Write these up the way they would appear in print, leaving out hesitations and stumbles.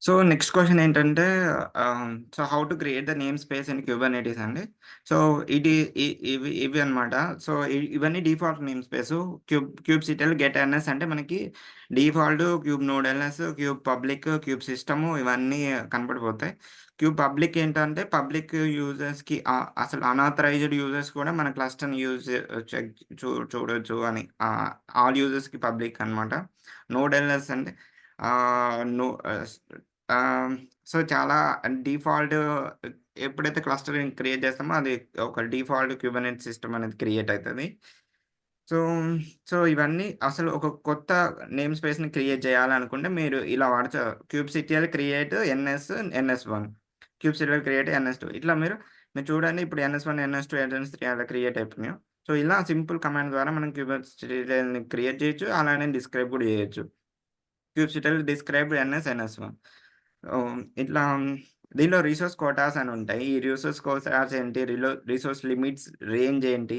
So, next question ఏంటంటే so, how to create the namespace in Kubernetes అండి. So, ఇది ఇవి అన్నమాట. సో, ఇవన్నీ default namespace. Kubectl, get NS అంటే మనకి default kube node lease, kube public, kube system ఇవన్నీ కనపడిపోతాయి. క్యూబ్ పబ్లిక్ ఏంటంటే పబ్లిక్ యూజర్స్‌కి అసలు అనాథరైజ్డ్ యూజర్స్ కూడా మన క్లస్టర్‌ని యూజ్ చెక్ చూడొచ్చు అని. ఆల్ యూజర్స్‌కి పబ్లిక్ అన్నమాట. నోడ్ ఎల్ఎస్ అంటే ఆహ్, నో ఆహ్, ఆహ్, సో, చాలా డిఫాల్ట్ ఎప్పుడైతే క్లస్టరింగ్ క్రియేట్ చేస్తామో అది ఒక డిఫాల్ట్ క్యూబర్నెట్ సిస్టమ్ అనేది క్రియేట్ అయితది. సో, ఇవన్నీ అసలు ఒక కొత్త నేమ్ స్పేస్‌ని క్రియేట్ చేయాలనుకుంటే మీరు ఇలా వాడొచ్చు. క్యూబ్‌సిటిఎల్ క్రియేట్ ఎన్ఎస్1, క్యూబ్‌సిటిఎల్ క్రియేట్ ఎన్ఎస్2 ఇట్లా మీరు చూడండి ఇప్పుడు ఎన్ఎస్1, ఎన్ఎస్2, ఎన్ఎస్3 అలా క్రియేట్ అయిపోయినాయి. సో, ఇలా సింపుల్ కమాండ్ ద్వారా మనం క్యూబ్‌సిటిఎల్‌ని క్రియేట్ చేయొచ్చు. అలానే డిస్క్రైబ్ కూడా చేయొచ్చు. క్యూబ్‌సిటిఎల్ డిస్క్రైబ్ ఎన్ఎస్1. ఇట్లా దీనిలో రిసోర్స్ కోటాస్ అని ఉంటాయి. ఈ రిసోర్స్ కోటాస్ ఏంటి? రిసోర్స్ లిమిట్స్ రేంజ్ ఏంటి?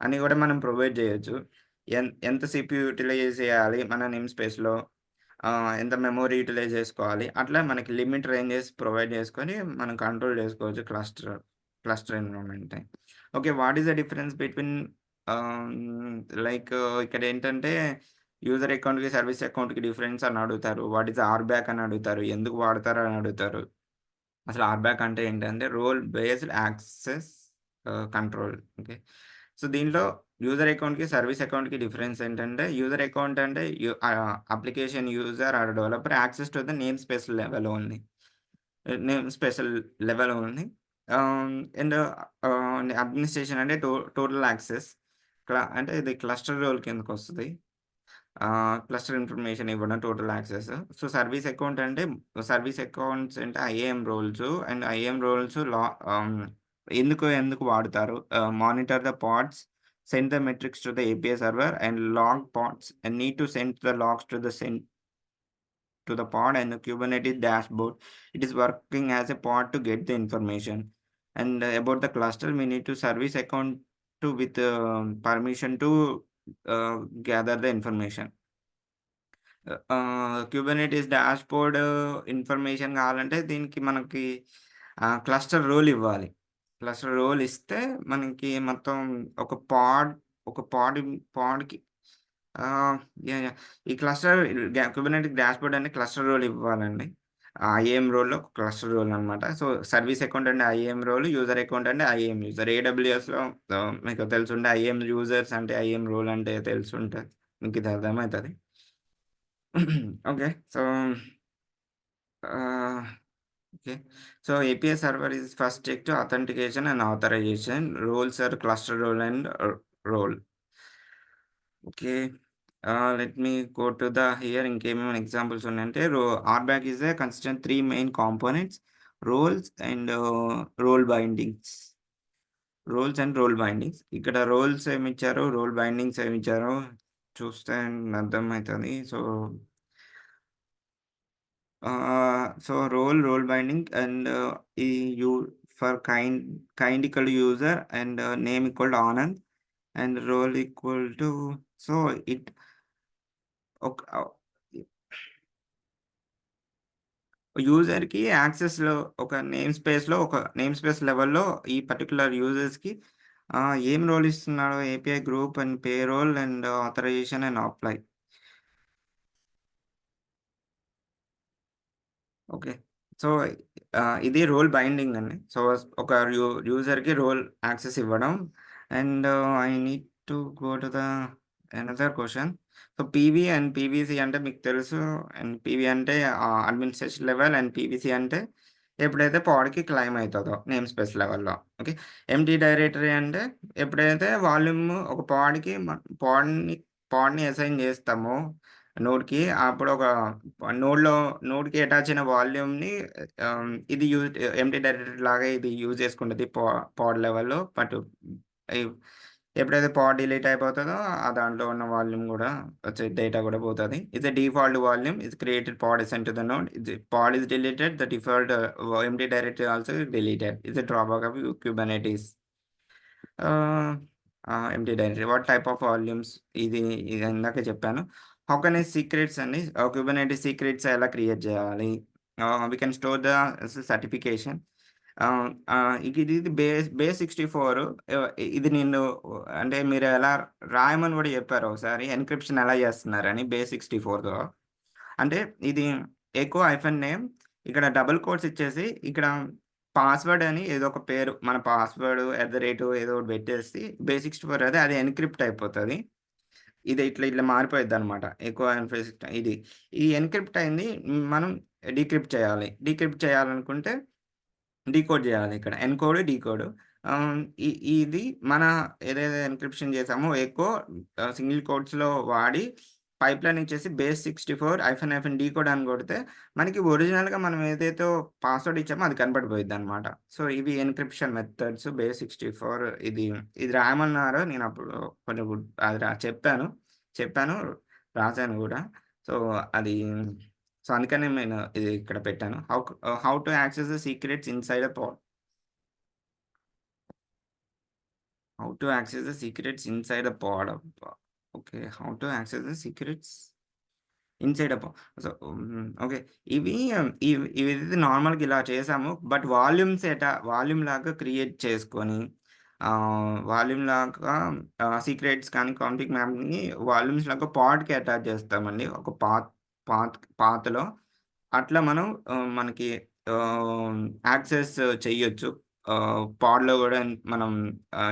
అని కూడా మనం ప్రొవైడ్ చేయొచ్చు. ఎంత సీపీయూ యుటిలైజ్ చేయాలి మన నేమ్ స్పేస్‌లో? ఎంత మెమరీ యుటిలైజ్ చేసుకోవాలి? అట్లా మనకి లిమిట్ రేంజెస్ ప్రొవైడ్ చేసుకొని మనం కంట్రోల్ చేసుకోవచ్చు క్లస్టర్ ఎన్విరాన్మెంట్‌ని. Okay. What is the difference between ah, like ఇక్కడేంటంటే యూజర్ అకౌంట్‌కి, సర్వీస్ అకౌంట్‌కి డిఫరెన్స్ అని అడుగుతారు. వాట్ ఈస్ ఆర్‌బ్యాక్ అని అడుగుతారు. ఎందుకు వాడతారు అని అడుగుతారు. అసలు ఆర్‌బ్యాక్ అంటే ఏంటంటే role based access control. Okay. So, దీంట్లో యూజర్ అకౌంట్‌కి, సర్వీస్ అకౌంట్‌కి డిఫరెన్స్ ఏంటంటే యూజర్ అకౌంట్ అంటే application user or developer access to the namespace level only. Namespace level only. And administration అంటే టోటల్ యాక్సెస్. అంటే ఇది క్లస్టర్ రోల్ కిందకొస్తది. Cluster information ఇవ్వడం total access. So, service accounts అంటే IAM roles and IAM roles ఎందుకు వాడుతారు? Monitor the pods, send the metrics to the API server and log pods and need to send the logs to the pod and the Kubernetes dashboard. It is working as a pod to get the information. And about the cluster, we need to service account to with permission to gather the information. Kubernetes dashboard information కావాలంటే దీనికి మనకి cluster role ఇవ్వాలి. Cluster role ఇస్తే మనకి మొత్తం ఒక pod ఒక pod పాడ్‌కి ఆహ్, యాహ్! యాహ్! ఈ క్లస్టర్ కుబర్నెటిస్ డాష్‌బోర్డ్ అనే క్లస్టర్ రోల్ ఇవ్వాలండి. ఐఏఎం రోల్‌లో క్లస్టర్ రోల్ అన్నమాట. సో, సర్వీస్ అకౌంట్ అంటే ఐఏఎం రోల్, యూజర్ అకౌంట్ అంటే ఐఏఎం యూజర్. ఏడబ్ల్యూఎస్‌లో మీకు తెలిసుంటే ఐఏఎం యూజర్స్ అంటే ఐఏఎం రోల్ అంటే తెలిసుంటది. మీకిది అర్థమైతది. Okay. So, ah, okay. So, API server is first cheque to authentication and authorisation. Roles are cluster role and role. Okay. Let me go to the here ఇంకేమేమైనా examples ఉన్నాయంటే RBAC is a consistent 3 main components roles and role bindings. Role bindings. ఇక్కడ roles ఏమిచ్చారో, role bindings ఏమిచ్చారో చూస్తే అర్థమైతది. Role binding and ఈ you for kind equal to user and name equal to Anand and role equal to so, it ఒక యూజర్‌కి యాక్సెస్‌లో ఒక name space లెవెల్‌లో ఈ పర్టిక్యులర్ యూజర్స్‌కి ఏం రోల్ ఇస్తున్నాడో API group and payroll and authorization and apply. Okay. So, ఇది రోల్ బైండింగ్ అండి. సో, ఒక యూజర్‌కి రోల్ యాక్సెస్ ఇవ్వడం. And I need to go to the another question. So, PV and PVC అంటే మీకు తెలుసు. అండ్ పీవీ అంటే అడ్మినిస్ట్రేషన్ లెవెల్ అండ్ పీవీసీ అంటే ఎప్పుడైతే పాడ్‌కి క్లైమ్ అయితదో నేమ్ స్పేస్ లెవెల్‌లో. ఓకే. ఎంప్టీ డైరెక్టరీ అంటే ఎప్పుడైతే వాల్యూమ్ ఒక పాడ్‌ని పాడ్‌ని అసైన్ చేస్తామో నోడ్‌కి అప్పుడు ఒక నోడ్‌లో నోడ్‌కి అటాచ్ అయిన వాల్యూమ్‌ని ఇది ఎంప్టీ డైరెక్టరీ లాగా ఇది యూజ్ చేసుకుంటది పాడ్ లెవెల్‌లో. బట్ ఎవ్ ఎప్పుడైతే పాడ్ డిలీట్ అయిపోతదో దాంట్లో ఉన్న వాల్యూమ్ గూడా డేటా గూడా పోతది. It's a default volume is created pod assign to the node. Pod is deleted the default empty directory also deleted. It's a drawback of Kubernetes. Ah, empty directory. What type of volumes ఇది ఇందాకే చెప్పాను. How can I secrets అండి. Kubernetes secrets ఎలా create చేయాలి? We can store the certification. ఇది base 64. ఇది నేను అంటే మీరు ఎలా రాయమని కూడా చెప్పారు ఒకసారి ఎన్క్రిప్షన్ ఎలా చేస్తున్నారని బేస్ 64తో. అంటే ఇది ఎకో హైఫన్ నేమ్ ఇక్కడ డబుల్ కోట్స్ ఇచ్చేసి ఇక్కడ పాస్వర్డ్ అని ఏదో ఒక పేరు మన పాస్వర్డ్ ఎట్ ద రేట్ ఏదో ఒకటి పెట్టేసి బేస్ 64 అది ఎన్క్రిప్ట్ అయిపోతుంది. ఇది ఇట్లా ఇట్లా మారిపోయిద్దనమాట. ఎక్కువ ఇది. ఈ ఎన్‌క్రిప్ట్ అయింది మనం డీక్రిప్ట్ చేయాలి. డీక్రిప్ట్ చేయాలనుకుంటే డీకోడ్ జేయాలి ఇక్కడ. Encode, decode. ఆహ్, ఇ ఇది మన ఏదైతే ఎన్‌క్రిప్షన్ చేసామో ఎక్కువ సింగిల్ కోట్స్‌లో వాడి పైప్‌లైన్ ఇచ్చేసి బేస్ 64 హైఫన్ హైఫన్ డీకోడ్ అని కొడితే మనకి ఒరిజినల్‌గా మనం ఏదైతే పాస్వర్డ్ ఇచ్చామో అది కనపడిపోయిద్దనమాట. సో, ఇవి ఎన్‌క్రిప్షన్ మెథడ్స్ బేస్ 64 ఇది రాయమన్నారు. నేనప్పుడు కొంచెం అది చెప్పాను. చెప్పాను, రాసాను గూడా. సో, అది సో, అందుకనే నేను ఇది ఇక్కడ పెట్టాను. How to access the secrets inside a pod. How to access the secrets inside a pod అబ్బా! Okay. How to access the secrets inside a pod. So, okay. ఇవి ఇవి నార్మల్‌గా ఇలా చేసాము. బట్ వాల్యూమ్ లాగా క్రియేట్ చేసుకొని వాల్యూమ్ లాగా secrets కానీ కాన్ఫిగ్ మ్యాప్‌ని వాల్యూమ్స్ లాగా పాడ్‌కి అటాచ్ చేస్తామండి. ఒక పాత్‌లో. అట్లా మనం మనకి ఆహ్, యాక్సెస్ చెయ్యొచ్చు. పాడ్‌లో గూడా మనం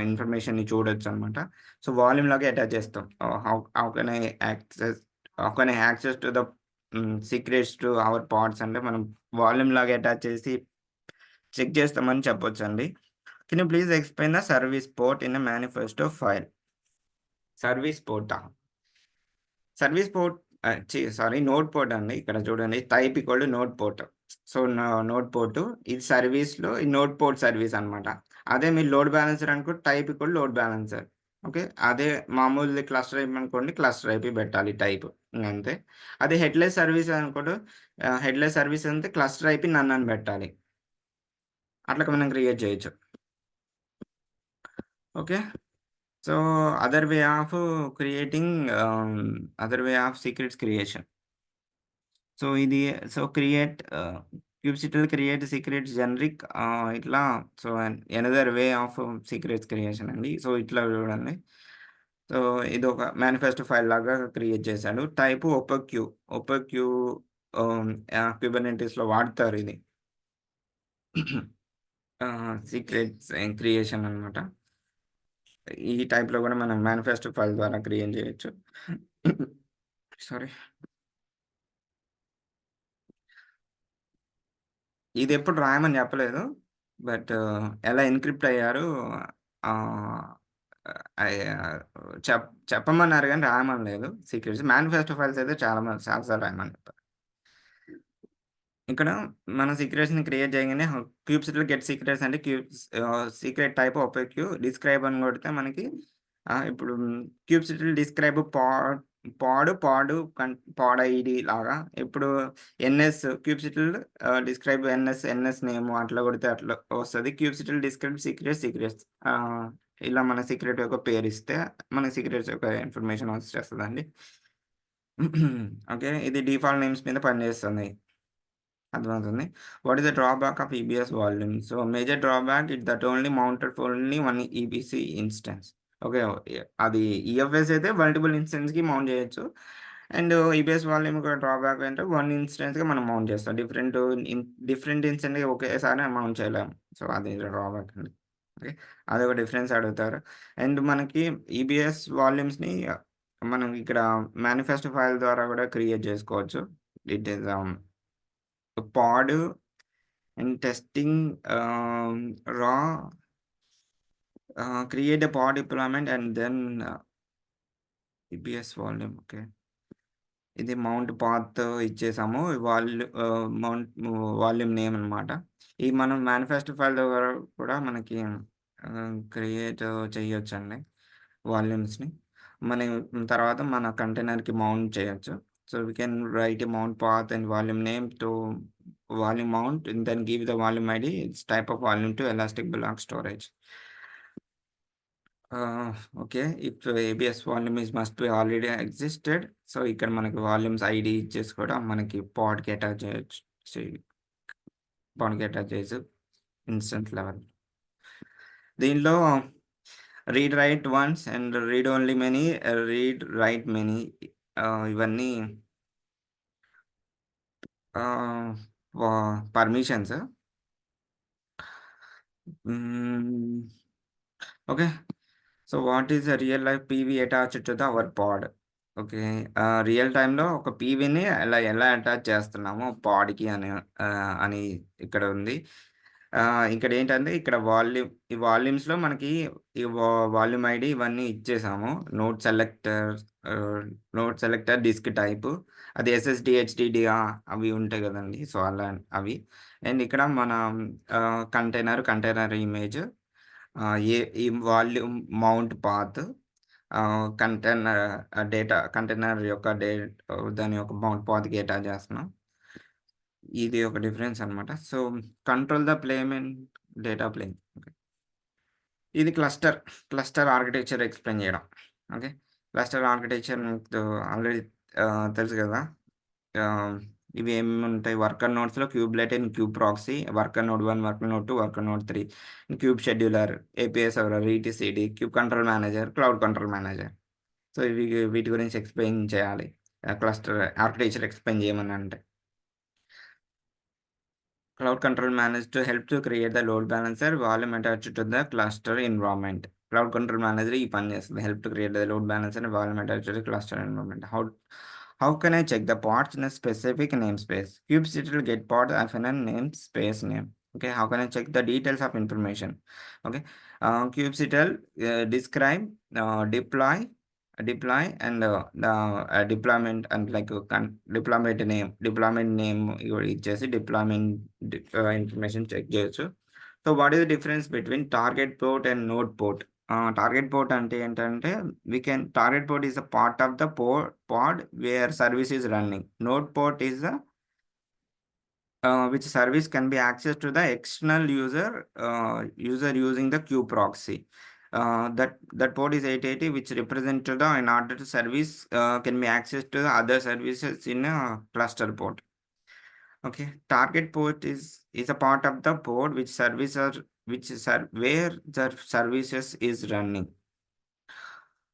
ఇన్ఫర్మేషన్‌ని చూడొచ్చనమాట. సో, వాల్యూమ్‌లాగా అటాచ్ చేస్తాం. How can I access to the secrets to our pods అంటే మనం వాల్యూమ్‌లాగా అటాచ్ చేసి చెక్ చేస్తామని చెప్పొచ్చండి. Can you please explain the service port in a manifesto file? Service పోర్టా? Service port sorry node port అండి. ఇక్కడ చూడండి type equal to node port. So, node port ఇది సర్వీస్‌లో ఈ నోడ్ పోర్ట్ సర్వీస్ అనమాట. అదే మీరు లోడ్ బ్యాలెన్సర్ అనుకో type equal load balancer. Okay. అదే మామూలుది క్లస్టర్ అయిపోయిందనుకోండి క్లస్టర్ అయిపి పెట్టాలి టైప్. ఇంగంతే. అదే హెడ్‌లెస్ సర్వీస్ అనుకోండి హెడ్‌లెస్ సర్వీస్ అంటే క్లస్టర్ అయిపి నన్ అని పెట్టాలి. అట్లా మనం క్రియేట్ చేయొచ్చు. Okay. So, other way of creating other way of secrets creation. So, ఇది so, kubectl create secrets generic ఇట్లా so, another way of secrets creation అండి. సో, ఇట్లా చూడండి. సో, ఇదొక మేనిఫెస్టో ఫైల్ లాగా క్రియేట్ చేశాడు. Type opaque. ఓపెక్యూ కుబర్నెటిస్‌లో వాడతారు ఇది. సీక్రెట్స్ క్రియేషన్ అనమాట. ఈ టైప్‌లో కూడా మనం మేనిఫెస్టో ఫైల్ ద్వారా క్రియేట్ చేయొచ్చు. సారీ. ఇదెప్పుడు రాయమని చెప్పలేదు. బట్ ఎలా ఎన్‌క్రిప్ట్ అయ్యారు ఆహ్, ఆహ్, చెప్పమన్నారు గానీ రాయమనలేదు సీక్రెట్స్. మేనిఫెస్టో ఫైల్స్ అయితే చాలా సార్లు రాయమని చెప్పారు. ఇక్కడ మనం సీక్రెట్స్‌ని క్రియేట్ చేయంగానే క్యూబ్సిటీలో గెట్ సీక్రెట్స్ అంటే సీక్రెట్ టైప్ ఓపెక్యూ డిస్క్రైబ్ అని కొడితే మనకి ఇప్పుడు క్యూబ్సిటీలో డిస్క్రైబ్ పాడ్ ఐడీ లాగా ఇప్పుడు క్యూబ్సిటీలో డిస్క్రైబ్ ఎన్ఎస్ నేమ్ అట్లా కొడితే అట్లా వస్తది. క్యూబ్సిటీలో డిస్క్రైబ్ సీక్రెట్స్ ఇలా మన సీక్రెట్ యొక్క పేరిస్తే మన సీక్రెట్స్ యొక్క ఇన్ఫర్మేషన్ వచ్చేస్తదండి. ఓకే. ఇది డిఫాల్ట్ నేమ్స్ మీద పనిచేస్తుంది. అర్థమవుతుంది. What is the drawback of EBS volume? So, major drawback that only mounted for only one EBC instance. Okay. అది ఈఎఫ్ఎస్ అయితే మల్టిపుల్ ఇన్‌స్టాన్స్‌కి మౌంట్ చేయొచ్చు. అండ్ ఈబీఎస్ వాల్యూమ్ యొక్క డ్రాబ్యాక్ అంటే వన్ ఇన్‌స్టాన్స్‌గా మనం మౌంట్ చేస్తాం. డిఫరెంట్ ఇన్‌స్టాంట్‌గా ఒకేసారి మౌంట్ చేయలేము. సో, అది డ్రాబ్యాక్ అండి. ఓకే. అదొక డిఫరెన్స్ అడుగుతారు. అండ్ మనకి ఈబీఎస్ వాల్యూమ్స్‌ని మనం ఇక్కడ మేనిఫెస్టో ఫైల్ ద్వారా కూడా క్రియేట్ చేసుకోవచ్చు. It is pod and testing రా create a pod deployment and then EBS volume. Okay. ఇది మౌంట్ పాత్ ఇచ్చేసాము. వాల్యూమ్ నేమ్ అనమాట. ఈ మనం మేనిఫెస్టో ఫైల్ ద్వారా కూడా మనకి క్రియేట్ చేయొచ్చండి వాల్యూమ్స్‌ని. మనం తర్వాత మన కంటైనర్‌కి మౌంట్ చేయొచ్చు. So, we can write a mount path and volume name to volume mount and then give the volume ID. It's type of volume to elastic block storage. Okay. If ABS volume must be already existed. So, ఇక్కడ మనకి volumes ID ఇచ్చేసి కూడా మనకి పాడ్‌కి attach చేయొచ్చు. సి పాడ్‌కి attach చేయొచ్చు ఇన్‌స్టెంట్ లెవెల్. దీనిలో read write once and read only many, read write many ఇవన్నీ ఆహ్, వా permissions. Hmm. Okay. So, what is a real life PV attached to our pod? Okay. Real టైమ్‌లో ఒక పీవీని ఎలా అటాచ్ చేస్తున్నామో పాడ్‌కి అని ఇక్కడ ఉంది. ఇక్కడేంటంటే ఇక్కడ ఈ వాల్యూమ్స్‌లో మనకి ఈ వాల్యూమ్ ఐడీ ఇవన్నీ ఇచ్చేసాము. Node selector node selector disk type అది ఎస్ఎస్‌డి, హెచ్‌డిడి అవి ఉంటాయి గదండీ! సో, అవి. అండ్ ఇక్కడ మన కంటైనర్ ఇమేజ్, ఈ volume mount path, container container యొక్క దాని యొక్క మౌంట్ పాత్‌కి అటాచ్ చేస్తున్నాం. ఇది ఒక డిఫరెన్స్ అన్నమాట. సో, కంట్రోల్ ద ప్లేన్‌మెంట్ డేటా ప్లేన్. ఓకే. ఇది క్లస్టర్ ఆర్కిటెక్చర్ ఎక్స్‌ప్లెయిన్ చేయడం. ఓకే. క్లస్టర్ ఆర్కిటెక్చర్ మీకు ఆల్రెడీ తెలుసు కదా! ఆహ్, ఇవి ఏముంటాయి వర్కర్ నోడ్స్‌లో kubelet and kube proxy, worker node 1, worker node 2, worker node 3, kube scheduler, API server, etcd, kube control manager, cloud control manager. So, వీటి గురించి explain చేయాలి. క్లస్టర్ ఆర్కిటెక్చర్ ఎక్స్‌ప్లెయిన్ చేయమనంటే. Cloud control managed to help to create the load balancer volume attached to the cluster environment. Cloud control manager ఈ పని చేస్తుంది. Help to create the load balancer and volume attached to the cluster environment. How can I check the pods in a specific namespace? Kubectl will get pod as a namespace name. Okay, how can I check the details of information? Okay, kubectl describe, deploy and the deployment and like deployment name ఇవి ఇచ్చేసి deployment information check చేయొచ్చు. So, what is the difference between target port and node port? Target port అంటే ఏంటంటే target port is a part of the pod where service is running. Node port is the which service can be accessed to the external user using the queue proxy. That port is 880, which represent to the in order to service can be accessed to the other services in a cluster port. Okay, target port is a part of the port where the services is running.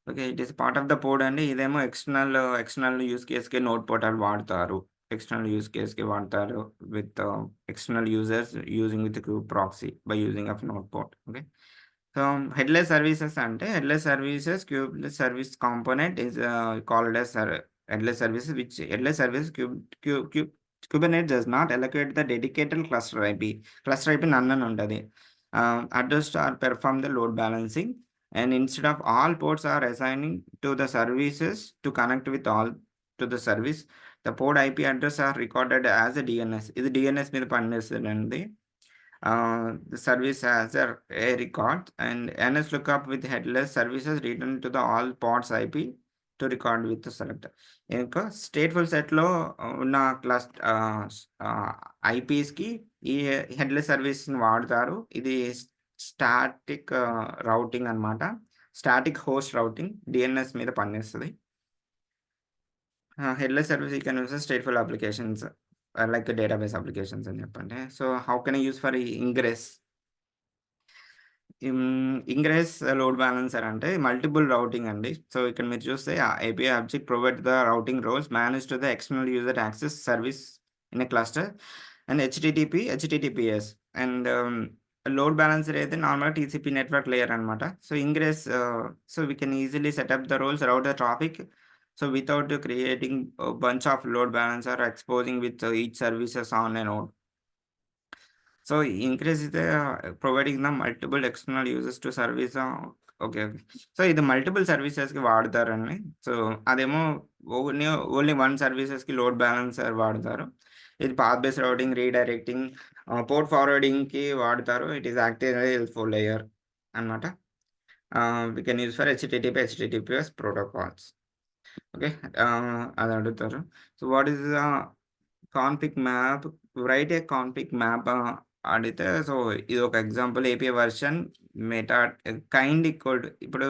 Okay. It is part of the pod అండి. ఇదేమో external use కేస్‌కి node portal వాడతారు. External use కేస్‌కి వాడతారు with external users using with kube proxy by using of node port. Okay. So, headless services అంటే headless services kubeless service component is called as headless services headless service Q Q Kubernetes does not allocate the dedicated cluster IP. Cluster IP నన్ అని ఉంటది. Address or perform the load balancing. And instead of all ports are assigning to the services to connect with all to the service, the port IP address are recorded as a DNS. ఇది DNS మీద పనిచేస్తదండి. The service has a record and NS lookup with headless services return to the all ports IP to record with the selector. ఇంకా స్టేట్‌ఫుల్ సెట్‌లో ఉన్న ఐపీస్‌కి ఈ headless సర్వీస్‌ని వాడతారు. ఇది స్టాటిక్ రౌటింగ్ అన్నమాట. స్టాటిక్ హోస్ట్ రౌటింగ్ డీఎన్ఎస్ మీద పనిచేస్తది. Headless service you can use stateful applications like database applications అని చెప్పండి. So, how can I use for ingress? Ingress load balancer అంటే మల్టిపుల్ రౌటింగ్ అండి. సో, ఇక్కడ మీరు చూస్తే API object provide the routing roles manage to the external user access service in a cluster and HTTPS and load balancer అయితే నార్మల్‌గా TCP network layer అనమాట. So, so, we can easily set up the roles route the traffic. So, without creating bunch of load balancer exposing with each services on a node. So, increase the providing the multiple external users to service okay. Okay. So, ఇది మల్టిపుల్ సర్వీసెస్‌కి వాడతారండి. So, అదేమో only only one సర్వీసెస్‌కి load balancer వాడతారు. ఇది path based routing, redirecting, port ఫార్వర్డింగ్‌కి వాడతారు. It is act as a helpful layer అన్నమాట. We can use for HTTPS protocols. Okay. అది అడుగుతారు. So, what is the config map? Write a config map అడిగితే so, ఇదొక example API version meta kind equal to ఇప్పుడు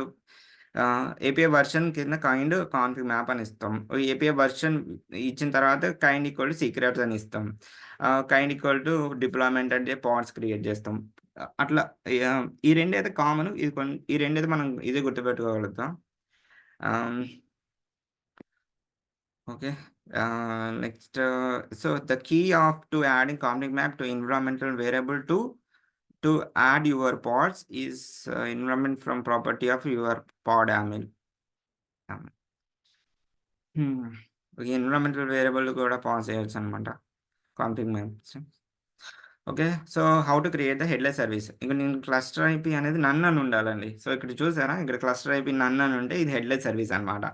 API version కింద kind config map అని ఇస్తాం. API version ఇచ్చిన తర్వాత కైండ్ ఈక్వల్ టు సీక్రెట్స్ అని ఇస్తాం. కైండ్ ఈక్వల్ టు డిప్లాయ్‌మెంట్ అంటే పాడ్స్ క్రియేట్ చేస్తాం. అట్లా ఈ రెండైతే కామన్. ఈ రెండైతే మనం ఈజీగా గుర్తుపెట్టుకోగలుగుతాం. Ah, okay. Next so the key of to adding config map to environmental variable to add your pods is environment from property of your pod amil. Environmental variable కూడా pass చేయొచ్చు అనమాట config maps. Okay. So how to create the headless service. ఇక నేను cluster IP అనేది నన్ అని ఉండాలండి. So ఇక్కడ చూసారా? ఇక్కడ క్లస్టర్ ఐపీ నన్ అని ఉంటే ఇది హెడ్‌లెస్ సర్వీస్ అనమాట.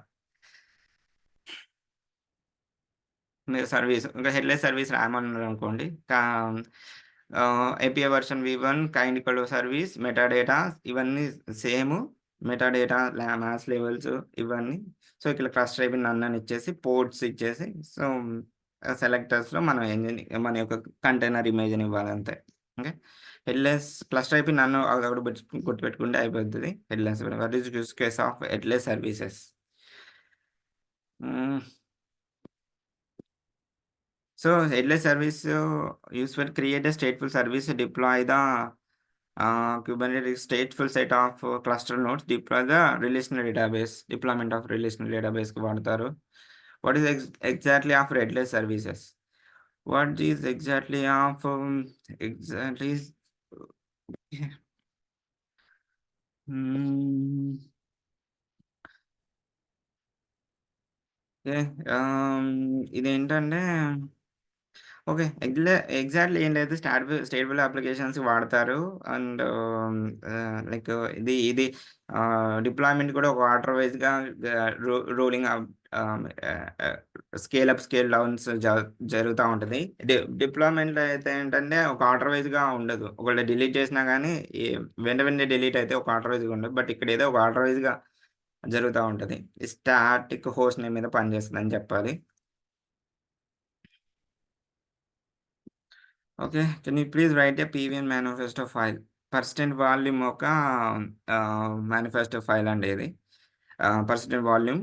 మీరు సర్వీస్ ఇంకా హెడ్‌లెస్ సర్వీస్ రాయమన్నారనుకోండి. API version V1 kind equal to service, metadata ఇవన్నీ సేము. మెటాడేటా, మాస్ లెవెల్స్ ఇవన్నీ. సో, ఇక్కడ క్లస్టర్ అయిపోయి నన్ అని ఇచ్చేసి, పోర్ట్స్ ఇచ్చేసి, సో, సెలెక్టర్స్‌లో మనం మన యొక్క కంటైనర్ ఇమేజ్‌ని ఇవ్వాలంతే. ఓకే. హెడ్‌లెస్ క్లస్టర్ అయిపోయి నన్ను అదొకటి గుర్తుపెట్టుకుంటే అయిపోతది. Headless what is use case of headless services. హ్మ్. So headless service usually create a stateful service, deploy the Kubernetes stateful set of cluster nodes, deploy the relational database, deployment of relational database కి వాడతారు. What is exactly of headless services? What is exactly of exactly hmm, okay, ఇదేంటంటే okay. Exactly ఏం లేదు. స్టేటబుల్ applications వాడతారు. And like ఇది deployment కూడా ఒక order వైస్‌గా రోలింగ్ ఆహ్, ఆహ్, స్కేల్ అప్, స్కేల్ డౌన్స్ జరుగుతా ఉంటది. డిప్లాయ్‌మెంట్‌లో అయితే ఏంటంటే ఒక ఆర్డర్ వైస్‌గా ఉండదు. ఒకవేళ డిలీట్ చేసినా గానీ ఈ వెంటనే డిలీట్ అయితే ఒక ఆర్డర్ వైస్‌గా ఉండదు. బట్ ఇక్కడ ఏదో ఒక ఆర్డర్ వైస్‌గా జరుగుతా ఉంటది. స్టాటిక్ హోస్ట్ నేమ్ మీద పనిచేస్తదని చెప్పాలి. Okay. Can you please right a PVN manifesto file? Percent volume ఒక మేనిఫెస్టో ఫైల్ అండి ఇది. Percent volume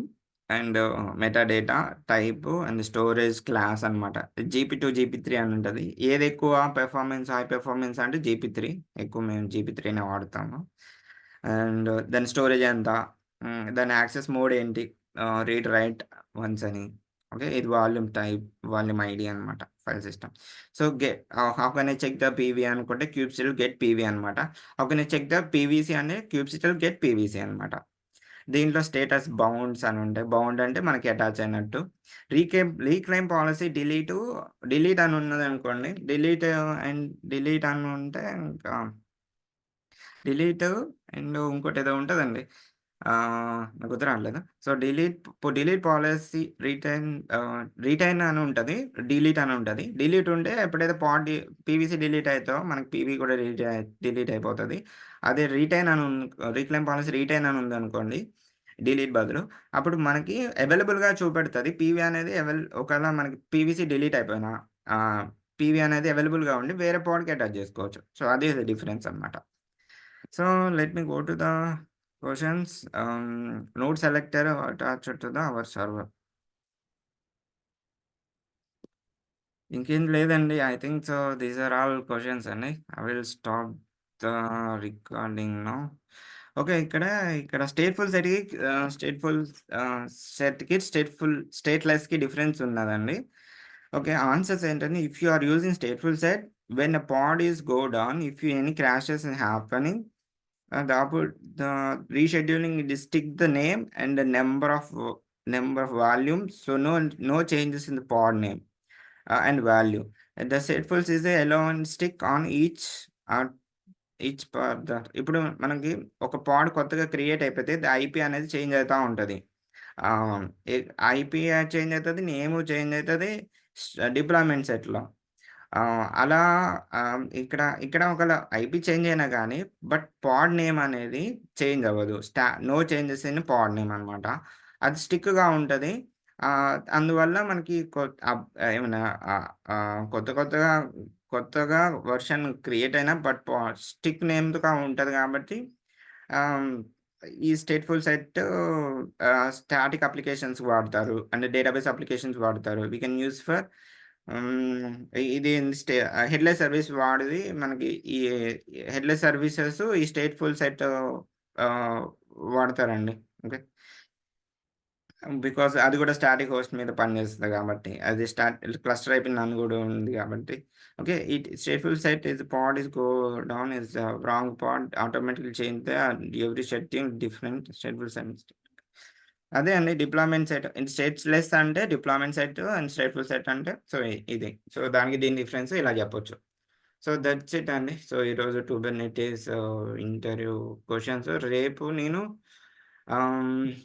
and metadata, type and storage class అనమాట. జీపీ2, జీపీ3 అని ఉంటది. ఏది ఎక్కువ పెర్ఫార్మెన్స్, హై పెర్ఫార్మెన్స్ అంటే జీపీ3. ఎక్కువ మేము జీపీ3నే వాడతాము. అండ్ దాని స్టోరేజ్ ఎంత? దాని యాక్సెస్ మోడ్ ఏంటి? రీడ్, రైట్ వన్స్ అని. ఓకే. ఇది వాల్యూమ్ టైప్, వాల్యూమ్ ఐడీ అనమాట. File system. So, how can I check the PV అనుకుంటే క్యూబ్‌సిటీలో గెట్ పీవీ అనమాట. How can I check the PVC అంటే క్యూబ్‌సిటీలో గెట్ పీవీసీ అనమాట. దీంట్లో స్టేటస్ బౌండ్స్ అని ఉంటాయి. బౌండ్ అంటే మనకి అటాచ్ అయినట్టు. రీక్లెయిమ్ పాలిసీ డిలీట్ అని ఉన్నదనుకోండి. డిలీట్ అని ఉంటే ఇంకా డిలీట్ అండ్ ఇంకోటేదో ఉంటదండి. నాకు గుర్తు రావట్లేదు. సో, డిలీట్ పాలిసీ రిటైన్ అని ఉంటది. డిలీట్ అని ఉంటది. డిలీట్ ఉంటే ఎప్పుడైతే పీవీసీ డిలీట్ అయిద్దో మనకి పీవీ కూడా డిలీట్ అయిపోతది. అదే రీక్లెయిమ్ పాలిసీ రిటైన్ అని ఉందనుకోండి డిలీట్ బదులు, అప్పుడు మనకి అవైలబుల్‌గా చూపెడతది. పీవీ అనేది ఒకవేళ మనకి పీవీసీ డిలీట్ అయిపోయినా పీవీ అనేది అవైలబుల్‌గా ఉండి వేరే పాడ్‌కి అటాచ్ చేసుకోవచ్చు. సో, అదే డిఫరెన్స్ అన్నమాట. So, let me go to the questions. Node selector attached to our server. ఇంకేం లేదండి. I think so these are all questions అండి. I will stop the recording now. Okay. ఇక్కడ స్టేట్‌ఫుల్ స్టేట్‌లెస్‌కి difference ఉన్నదండి. Okay. Answers ఏంటంటే if you are using stateful set when a pod is go down, if any crashes happening, the rescheduling it stick the name and the number of volumes, so no changes in the pod name and value. And the setfuls is a allow and stick on uh, each part. ఇప్పుడు మనకి ఒక పాడ్ కొత్తగా create అయిపోతే IP అనేది change అవుతా ఉంటది. Ah, IP change అయితది. Name change అయితది. డిప్లాయ్‌మెంట్ సెట్‌లో. అలా ఇక్కడ ఒకవేళ ఐపీ చేంజ్ అయినా గానీ, బట్ పాడ్ నేమ్ అనేది చేంజ్ అవ్వదు. No changes in pod name అనమాట. అది స్టిక్‌గా ఉంటది. అందువల్ల మనకి ఏమన్నా కొత్తగా వెర్షన్ క్రియేట్ అయినా బట్ స్టిక్ నేమ్‌గా ఉంటది కాబట్టి ఆహ్, ఈ స్టేట్‌ఫుల్ సెట్ స్టాటిక్ అప్లికేషన్స్ వాడతారు. అంటే డేటాబేస్ అప్లికేషన్స్ వాడతారు. వి కెన్ యూజ్ ఫర్ హ్మ్. ఇది హెడ్‌లెస్ సర్వీస్ వాడిది మనకి ఈ హెడ్‌లెస్ సర్వీసెస్ ఈ స్టేట్‌ఫుల్ సెట్ ఆహ్, వాడతారండి. ఓకే. బికాజ్ అది గూడా స్టాటిక్ హోస్ట్ మీద పనిచేస్తది గాబట్టి. అది క్లస్టర్ అయిపోయిన నన్ను గూడా ఉంది గాబట్టి. Okay. stateful set is pod is go down is wrong pod automatically change the every setting different stateful set. అదే అండి డిప్లాయ్‌మెంట్ సెట్. స్టేట్‌లెస్ అంటే deployment set and stateful set అంటే సో ఇది. సో దానికి దీని డిఫరెన్స్ ఇలా జెప్పొచ్చు. సో దట్స్ ఇట్ అండి. సో ఈరోజు కుబర్నెటిస్ ఇంటర్వ్యూ క్వెషన్స్ రేపు నేను ఆహ్